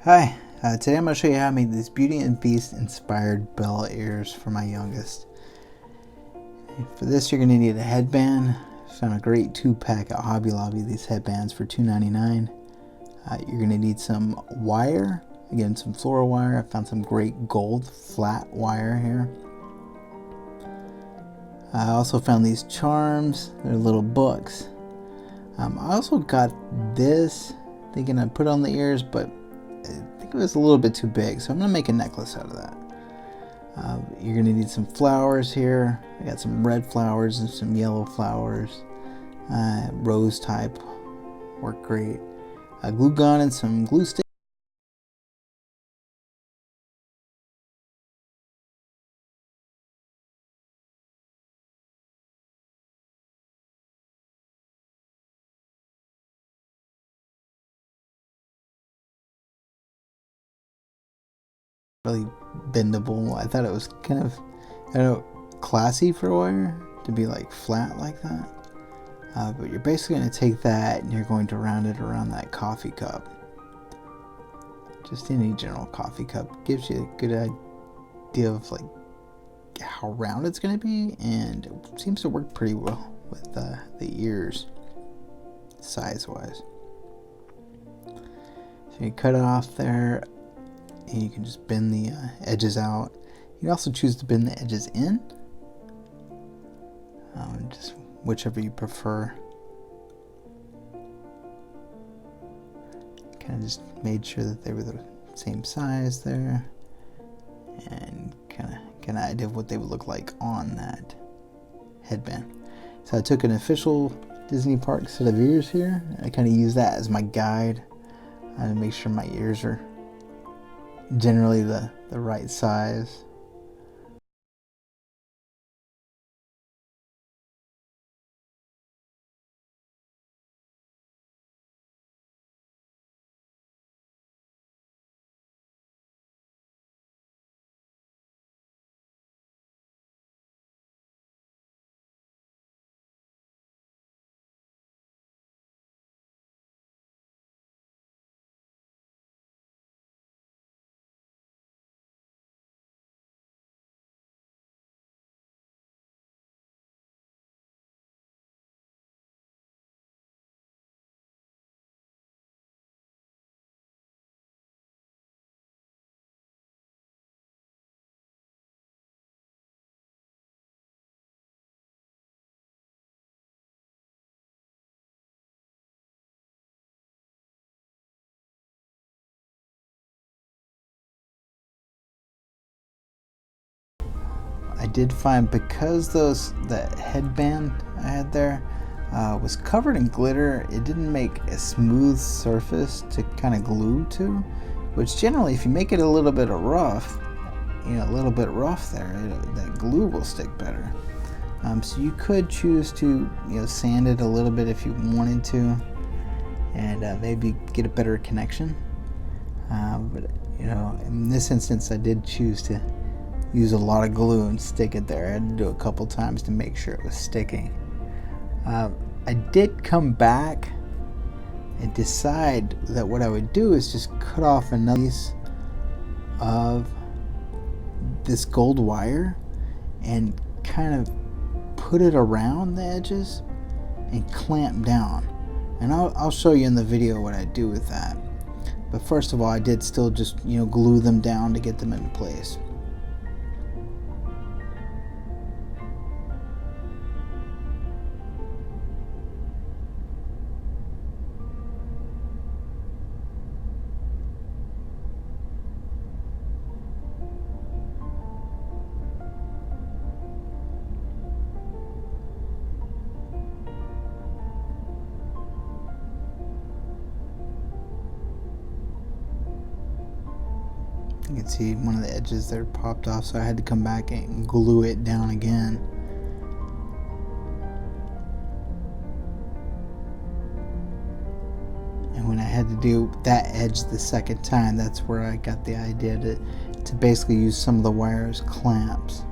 Hi, today I'm going to show you how I made these Beauty and Beast inspired Belle ears for my youngest. For this you're going to need a headband. Found a great 2-pack at Hobby Lobby, these headbands for $2.99. You're going to need some wire, again some floral wire. I found some great gold flat wire here. I also found these charms, they're little books. I also got this, thinking I'd put on the ears, but I think it was a little bit too big, so I'm going to make a necklace out of that. You're going to need some flowers here. I got some red flowers and some yellow flowers. Rose type work great. A glue gun and some glue sticks. Really bendable. I thought it was kind of, I don't know, classy for wire to be like flat like that. But you're basically going to take that and you're going to round it around that coffee cup. Just any general coffee cup gives you a good idea of like how round it's going to be, and it seems to work pretty well with the ears size wise. So you cut it off there and you can just bend the edges out. You can also choose to bend the edges in, just whichever you prefer. Kind of just made sure that they were the same size there, and kind of get an idea of what they would look like on that headband. So I took an official Disney Park set of ears here. I kind of use that as my guide to make sure my ears are generally the right size. I did find, because that headband I had there was covered in glitter, it didn't make a smooth surface to kind of glue to, which generally if you make it a little bit rough, a little bit rough there, that glue will stick better. So you could choose to sand it a little bit if you wanted to, and maybe get a better connection. But in this instance I did choose to use a lot of glue and stick it there. I had to do it a couple times to make sure it was sticking. I did come back and decide that what I would do is just cut off another piece of this gold wire and kind of put it around the edges and clamp down. And I'll show you in the video what I do with that. But first of all, I did still just glue them down to get them in place. You can see one of the edges there popped off, so I had to come back and glue it down again. And when I had to do that edge the second time, that's where I got the idea to basically use some of the wire as clamps.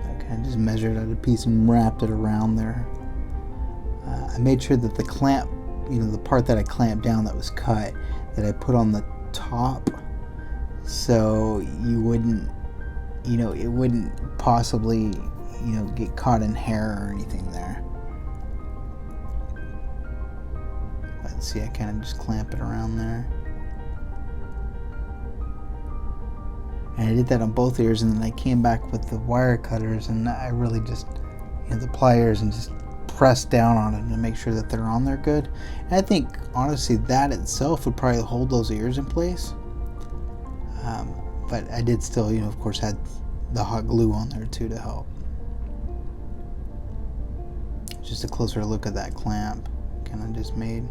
I kind of just measured out a piece and wrapped it around there. I made sure that the clamp, the part that I clamped down that was cut that I put on the top, so you wouldn't, it wouldn't possibly, get caught in hair or anything there. But see, I kind of just clamp it around there. And I did that on both ears, and then I came back with the wire cutters, and I really just, the pliers, and just press down on them to make sure that they're on there good. And I think, honestly, that itself would probably hold those ears in place. But I did still, of course, had the hot glue on there too to help. Just a closer look at that clamp kind of just made.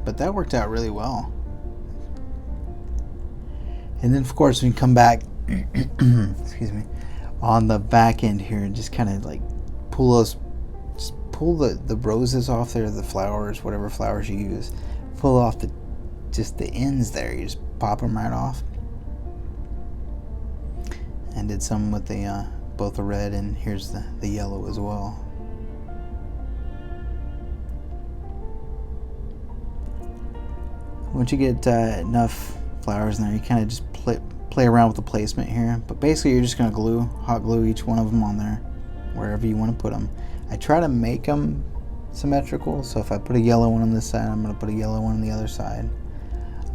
But that worked out really well. And then, of course, when you come back, excuse me, on the back end here, and just kind of like pull the roses off there, the flowers, whatever flowers you use, pull off just the ends there. You just pop them right off. And did some with the both the red, and here's the yellow as well. Once you get enough flowers in there, you kind of just play around with the placement here. But basically, you're just going to hot glue each one of them on there, wherever you want to put them. I try to make them symmetrical, so if I put a yellow one on this side, I'm going to put a yellow one on the other side,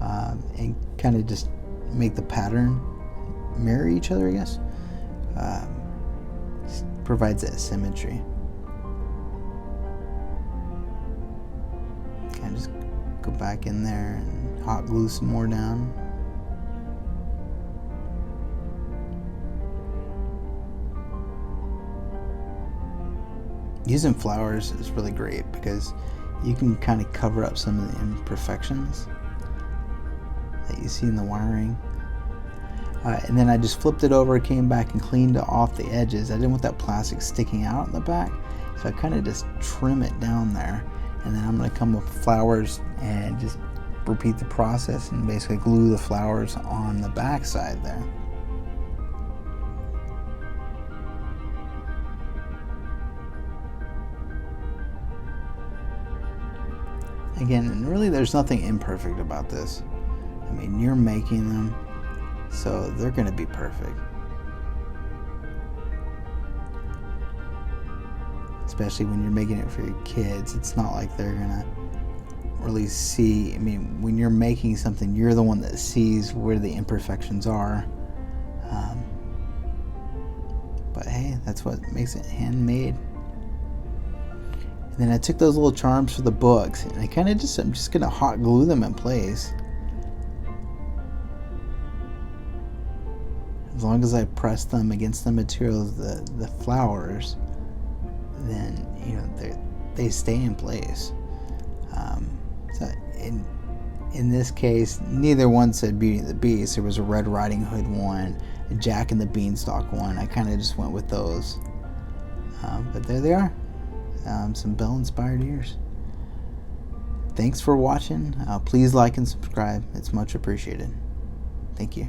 and kind of just make the pattern mirror each other, I guess. Provides that symmetry. Kind of just go back in there and hot glue some more down. Using flowers is really great because you can kind of cover up some of the imperfections that you see in the wiring. And then I just flipped it over, came back and cleaned off the edges. I didn't want that plastic sticking out in the back, so I kind of just trim it down there. And then I'm going to come with flowers and just repeat the process and basically glue the flowers on the back side there. Again, and really there's nothing imperfect about this. I mean, you're making them, so they're going to be perfect. Especially when you're making it for your kids. It's not like they're going to really see. I mean, when you're making something, you're the one that sees where the imperfections are. But hey, that's what makes it handmade. And then I took those little charms for the books, and I'm just going to hot glue them in place. As long as I press them against the material of the flowers, then they stay in place. So in this case, neither one said Beauty and the Beast. There was a Red Riding Hood one, a Jack and the Beanstalk one. I kind of just went with those. But there they are. Some Belle inspired ears. Thanks for watching. Please like and subscribe. It's much appreciated. Thank you.